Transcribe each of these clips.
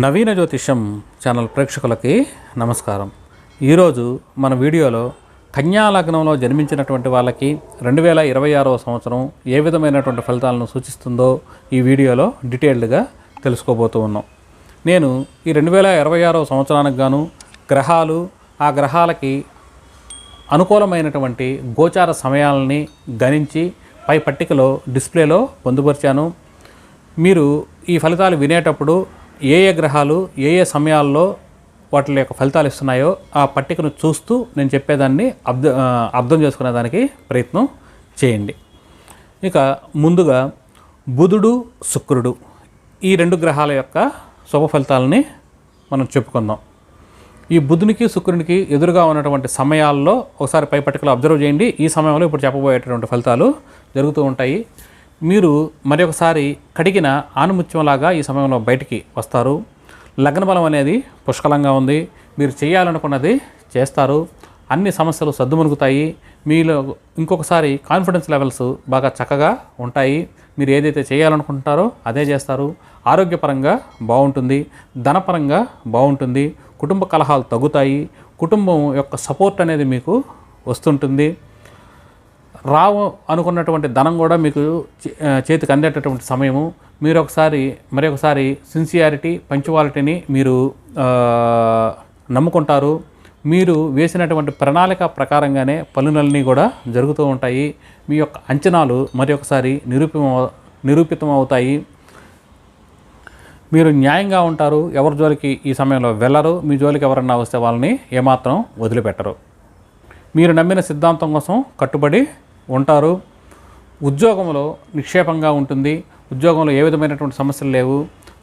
నవీన జ్యోతిష్యం ఛానల్ ప్రేక్షకులకి నమస్కారం. ఈరోజు మన వీడియోలో కన్యా లగ్నంలో జన్మించినటువంటి వాళ్ళకి 2026వ సంవత్సరం ఏ విధమైనటువంటి ఫలితాలను సూచిస్తుందో ఈ వీడియోలో డీటెయిల్డ్గా తెలుసుకోబోతూ ఉన్నాం. నేను ఈ 2026వ సంవత్సరానికి గాను గ్రహాలు, ఆ గ్రహాలకి అనుకూలమైనటువంటి గోచార సమయాలని గణించి పై పట్టికలో డిస్ప్లేలో పొందుపరిచాను. మీరు ఈ ఫలితాలు వినేటప్పుడు ఏ గ్రహాలు ఏ సమయాల్లో వాటి యొక్క ఫలితాలు ఇస్తున్నాయో ఆ పట్టికను చూస్తూ నేను చెప్పేదాన్ని అర్థం చేసుకునేదానికి ప్రయత్నం చేయండి. ఇక ముందుగా బుధుడు, శుక్రుడు ఈ రెండు గ్రహాల యొక్క శుభ ఫలితాలని మనం చెప్పుకుందాం. ఈ బుధునికి, శుక్రునికి ఎదురుగా ఉన్నటువంటి సమయాల్లో ఒకసారి పై పట్టికలో అబ్జర్వ్ చేయండి. ఈ సమయంలో ఇప్పుడు చెప్పబోయేటటువంటి ఫలితాలు జరుగుతూ ఉంటాయి. మీరు మరొకసారి కడిగిన ఆనుముత్యంలాగా ఈ సమయంలో బయటికి వస్తారు. లగ్న బలం అనేది పుష్కలంగా ఉంది. మీరు చేయాలనుకున్నది చేస్తారు. అన్ని సమస్యలు సద్దుమణుగుతాయి. మీలో ఇంకొకసారి కాన్ఫిడెన్స్ లెవెల్స్ బాగా చక్కగా ఉంటాయి. మీరు ఏదైతే చేయాలనుకుంటారో అదే చేస్తారు. ఆరోగ్యపరంగా బాగుంటుంది, ధనపరంగా బాగుంటుంది, కుటుంబ కలహాలు తగ్గుతాయి, కుటుంబం యొక్క సపోర్ట్ అనేది మీకు వస్తుంటుంది. రావు అనుకున్నటువంటి ధనం కూడా మీకు చేతికి అందేటటువంటి సమయము. మీరు మరొకసారి సిన్సియారిటీ, పంక్చువాలిటీని మీరు నమ్ముకుంటారు. మీరు వేసినటువంటి ప్రణాళిక ప్రకారంగానే పనులన్నీ కూడా జరుగుతూ ఉంటాయి. మీ యొక్క అంచనాలు మరొకసారి నిరూపితం అవుతాయి. మీరు న్యాయంగా ఉంటారు. ఎవరి జోలికి ఈ సమయంలో వెళ్ళరు. మీ జోలికి ఎవరన్నా వస్తే వాళ్ళని ఏమాత్రం వదిలిపెట్టరు. మీరు నమ్మిన సిద్ధాంతం కోసం కట్టుబడి ఉంటారు. ఉద్యోగంలో నిక్షేపంగా ఉంటుంది. ఉద్యోగంలో ఏ విధమైనటువంటి సమస్యలు లేవు.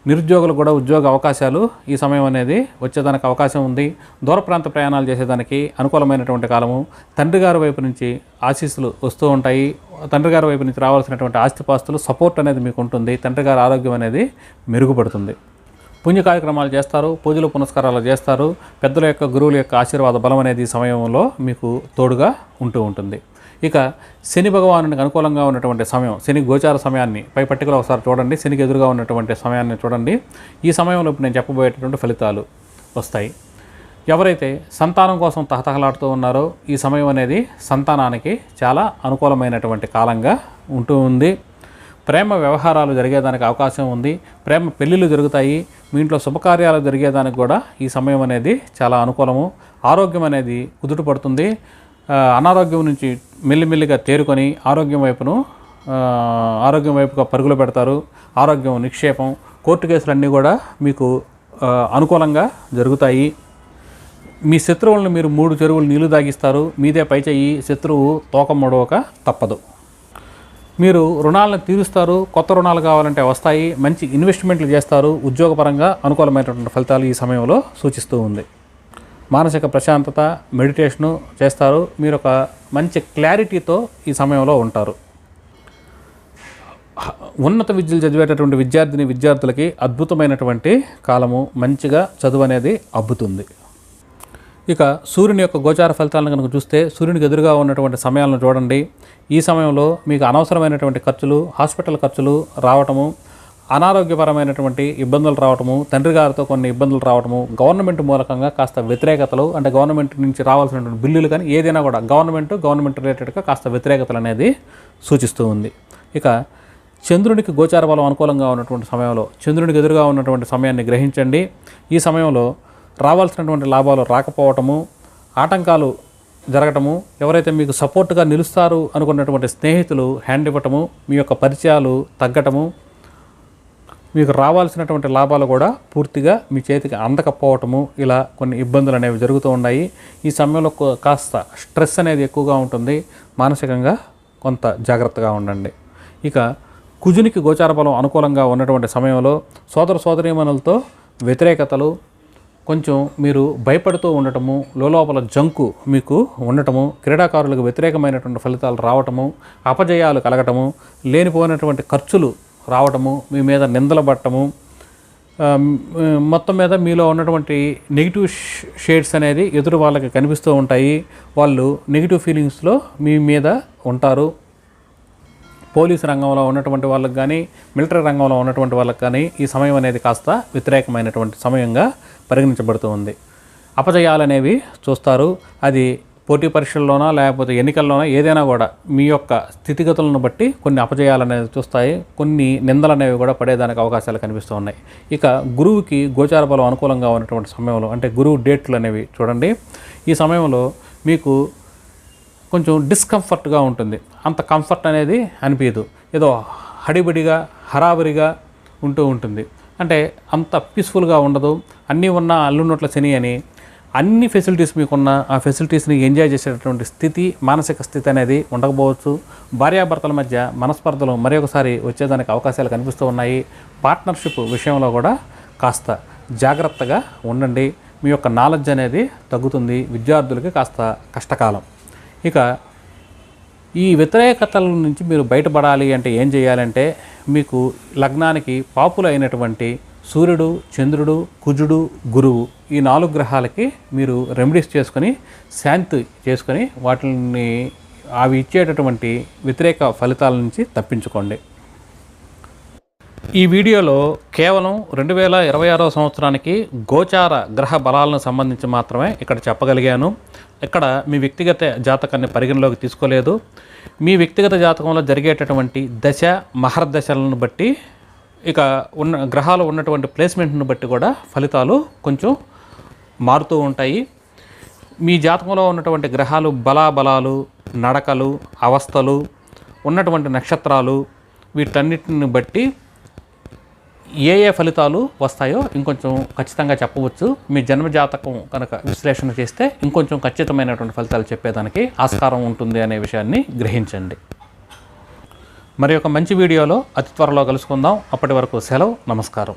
నిరుద్యోగులు కూడా ఉద్యోగ అవకాశాలు ఈ సమయం అనేది వచ్చేదానికి అవకాశం ఉంది. దూర ప్రాంత ప్రయాణాలు చేసేదానికి అనుకూలమైనటువంటి కాలము. తండ్రి గారి వైపు నుంచి ఆశీస్సులు వస్తూ ఉంటాయి. తండ్రి గారి వైపు నుంచి రావాల్సినటువంటి ఆస్తిపాస్తులు సపోర్ట్ అనేది మీకు ఉంటుంది. తండ్రి గారి ఆరోగ్యం అనేది మెరుగుపడుతుంది. పుణ్య కార్యక్రమాలు చేస్తారు. పూజలు పునస్కారాలు చేస్తారు. పెద్దల యొక్క, గురువుల యొక్క ఆశీర్వాద బలం అనేది ఈ సమయంలో మీకు తోడుగా ఉంటూ ఉంటుంది. ఇక శని భగవానునికి అనుకూలంగా ఉన్నటువంటి సమయం, శని గోచార సమయాన్ని పై పట్టికలో ఒకసారి చూడండి. శనికి ఎదురుగా ఉన్నటువంటి సమయాన్ని చూడండి. ఈ సమయంలో ఇప్పుడు నేను చెప్పబోయేటటువంటి ఫలితాలు వస్తాయి. ఎవరైతే సంతానం కోసం తహతహలాడుతూ ఉన్నారో ఈ సమయం అనేది సంతానానికి చాలా అనుకూలమైనటువంటి కాలంగా ఉంటూ ఉంది. ప్రేమ వ్యవహారాలు జరిగేదానికి అవకాశం ఉంది. ప్రేమ పెళ్ళిళ్ళు జరుగుతాయి. మీ ఇంట్లో శుభకార్యాలు జరిగేదానికి కూడా ఈ సమయం అనేది చాలా అనుకూలము. ఆరోగ్యం అనేది కుదుట పడుతుంది. అనారోగ్యం నుంచి మెల్లిమెల్లిగా తేరుకొని ఆరోగ్యం వైపుగా పరుగులు పెడతారు. ఆరోగ్యం, నిక్షేపం, కోర్టు కేసులన్నీ కూడా మీకు అనుకూలంగా జరుగుతాయి. మీ శత్రువులను మీరు 3 చెరువులు నీళ్లు తాగిస్తారు. మీదే పై చెయ్యి, శత్రువు తోక ముడవక తప్పదు. మీరు రుణాలను తీరుస్తారు. కొత్త రుణాలు కావాలంటే వస్తాయి. మంచి ఇన్వెస్ట్మెంట్లు చేస్తారు. ఉద్యోగపరంగా అనుకూలమైనటువంటి ఫలితాలు ఈ సమయంలో సూచిస్తూ ఉంది. మానసిక ప్రశాంతత, మెడిటేషను చేస్తారు. మీరు ఒక మంచి క్లారిటీతో ఈ సమయంలో ఉంటారు. ఉన్నత విద్యలు చదివేటటువంటి విద్యార్థులకి అద్భుతమైనటువంటి కాలము. మంచిగా చదువు అనేది అబ్బుతుంది. ఇక సూర్యుని యొక్క గోచార ఫలితాలను కనుక చూస్తే సూర్యునికి ఎదురుగా ఉన్నటువంటి సమయాలను చూడండి. ఈ సమయంలో మీకు అనవసరమైనటువంటి ఖర్చులు, హాస్పిటల్ ఖర్చులు రావటము, అనారోగ్యపరమైనటువంటి ఇబ్బందులు రావటము, తండ్రి గారితో కొన్ని ఇబ్బందులు రావటము, గవర్నమెంట్ మూలకంగా కాస్త వ్యతిరేకతలు, అంటే గవర్నమెంట్ నుంచి రావాల్సినటువంటి బిల్లులు కానీ ఏదైనా కూడా గవర్నమెంట్ రిలేటెడ్గా కాస్త వ్యతిరేకతలు అనేది సూచిస్తూ ఉంది. ఇక చంద్రునికి గోచార బలం అనుకూలంగా ఉన్నటువంటి సమయంలో చంద్రునికి ఎదురుగా ఉన్నటువంటి సమయాన్ని గ్రహించండి. ఈ సమయంలో రావాల్సినటువంటి లాభాలు రాకపోవటము, ఆటంకాలు జరగటము, ఎవరైతే మీకు సపోర్ట్గా నిలుస్తారు అనుకున్నటువంటి స్నేహితులు హ్యాండ్ ఇవ్వటము, మీ యొక్క పరిచయాలు తగ్గటము, మీకు రావాల్సినటువంటి లాభాలు కూడా పూర్తిగా మీ చేతికి అందకపోవటము, ఇలా కొన్ని ఇబ్బందులు అనేవి జరుగుతూ ఉన్నాయి. ఈ సమయంలో కాస్త స్ట్రెస్ అనేది ఎక్కువగా ఉంటుంది. మానసికంగా కొంత జాగ్రత్తగా ఉండండి. ఇక కుజునికి గోచార బలం అనుకూలంగా ఉన్నటువంటి సమయంలో సోదర సోదరీమణులతో వ్యతిరేకతలు, కొంచెం మీరు భయపడుతూ ఉండటము, లోపల జంకు మీకు ఉండటము, క్రీడాకారులకు వ్యతిరేకమైనటువంటి ఫలితాలు రావటము, అపజయాలు కలగటము, లేనిపోయినటువంటి ఖర్చులు రావటము, మీ మీద నిందలు పట్టము, మొత్తం మీద మీలో ఉన్నటువంటి నెగిటివ్ షేడ్స్ అనేది ఎదురు వాళ్ళకి కనిపిస్తూ ఉంటాయి. వాళ్ళు నెగిటివ్ ఫీలింగ్స్లో మీ మీద ఉంటారు. పోలీసు రంగంలో ఉన్నటువంటి వాళ్ళకి కానీ, మిలిటరీ రంగంలో ఉన్నటువంటి వాళ్ళకి కానీ ఈ సమయం అనేది కాస్త వ్యతిరేకమైనటువంటి సమయంగా పరిగణించబడుతూ ఉంది. అపజయాలనేవి చూస్తారు. అది పోటీ పరీక్షల్లోనా లేకపోతే ఎన్నికల్లోనా ఏదైనా కూడా మీ యొక్క స్థితిగతులను బట్టి కొన్ని అపజయాలు అనేది చూస్తాయి, కొన్ని నిందలు అనేవి కూడా పడేదానికి అవకాశాలు కనిపిస్తూ ఉన్నాయి. ఇక గురువుకి గోచార బలం అనుకూలంగా ఉన్నటువంటి సమయంలో అంటే గురువు డేట్లు అనేవి చూడండి. ఈ సమయంలో మీకు కొంచెం డిస్కంఫర్ట్గా ఉంటుంది. అంత కంఫర్ట్ అనేది అనిపించదు, ఏదో హడిబడిగా హరాబరిగా ఉంటూ ఉంటుంది. అంటే అంత పీస్ఫుల్గా ఉండదు. అన్నీ ఉన్న అల్లున్నట్ల శని అని అన్ని ఫెసిలిటీస్ మీకున్న ఆ ఫెసిలిటీస్ని ఎంజాయ్ చేసేటటువంటి స్థితి, మానసిక స్థితి అనేది ఉండకపోవచ్చు. భార్యాభర్తల మధ్య మనస్పర్ధలు మరొకసారి వచ్చేదానికి అవకాశాలు కనిపిస్తూ ఉన్నాయి. పార్ట్నర్షిప్ విషయంలో కూడా కాస్త జాగ్రత్తగా ఉండండి. మీ యొక్క నాలెడ్జ్ అనేది తగ్గుతుంది. విద్యార్థులకి కాస్త కష్టకాలం. ఇక ఈ వ్యతిరేకతల నుంచి మీరు బయటపడాలి అంటే ఏం చేయాలంటే, మీకు లగ్నానికి పాపులు అయినటువంటి సూర్యుడు, చంద్రుడు, కుజుడు, గురువు ఈ 4 గ్రహాలకి మీరు రెమెడీస్ చేసుకొని శాంతి చేసుకొని వాటిని అవి ఇచ్చేటటువంటి వ్యతిరేక ఫలితాల నుంచి తప్పించుకోండి. ఈ వీడియోలో కేవలం 2026వ సంవత్సరానికి గోచార గ్రహ బలాలను సంబంధించి మాత్రమే ఇక్కడ చెప్పగలిగాను. ఇక్కడ మీ వ్యక్తిగత జాతకాన్ని పరిగణలోకి తీసుకోలేదు. మీ వ్యక్తిగత జాతకంలో జరిగేటటువంటి దశ మహర్దశలను బట్టి, ఇక ఉన్న గ్రహాలు ఉన్నటువంటి ప్లేస్మెంట్ను బట్టి కూడా ఫలితాలు కొంచెం మారుతూ ఉంటాయి. మీ జాతకంలో ఉన్నటువంటి గ్రహాలు బలాబలాలు, నడకలు, అవస్థలు, ఉన్నటువంటి నక్షత్రాలు వీటన్నిటిని బట్టి ఏ ఫలితాలు వస్తాయో ఇంకొంచెం ఖచ్చితంగా చెప్పవచ్చు. మీ జన్మజాతకం కనుక విశ్లేషణ చేస్తే ఇంకొంచెం ఖచ్చితమైనటువంటి ఫలితాలు చెప్పేదానికి ఆస్కారం ఉంటుంది అనే విషయాన్ని గ్రహించండి. మరి ఒక మంచి వీడియోలో అతి త్వరలో కలుసుకుందాం. అప్పటి వరకు సెలవు. నమస్కారం.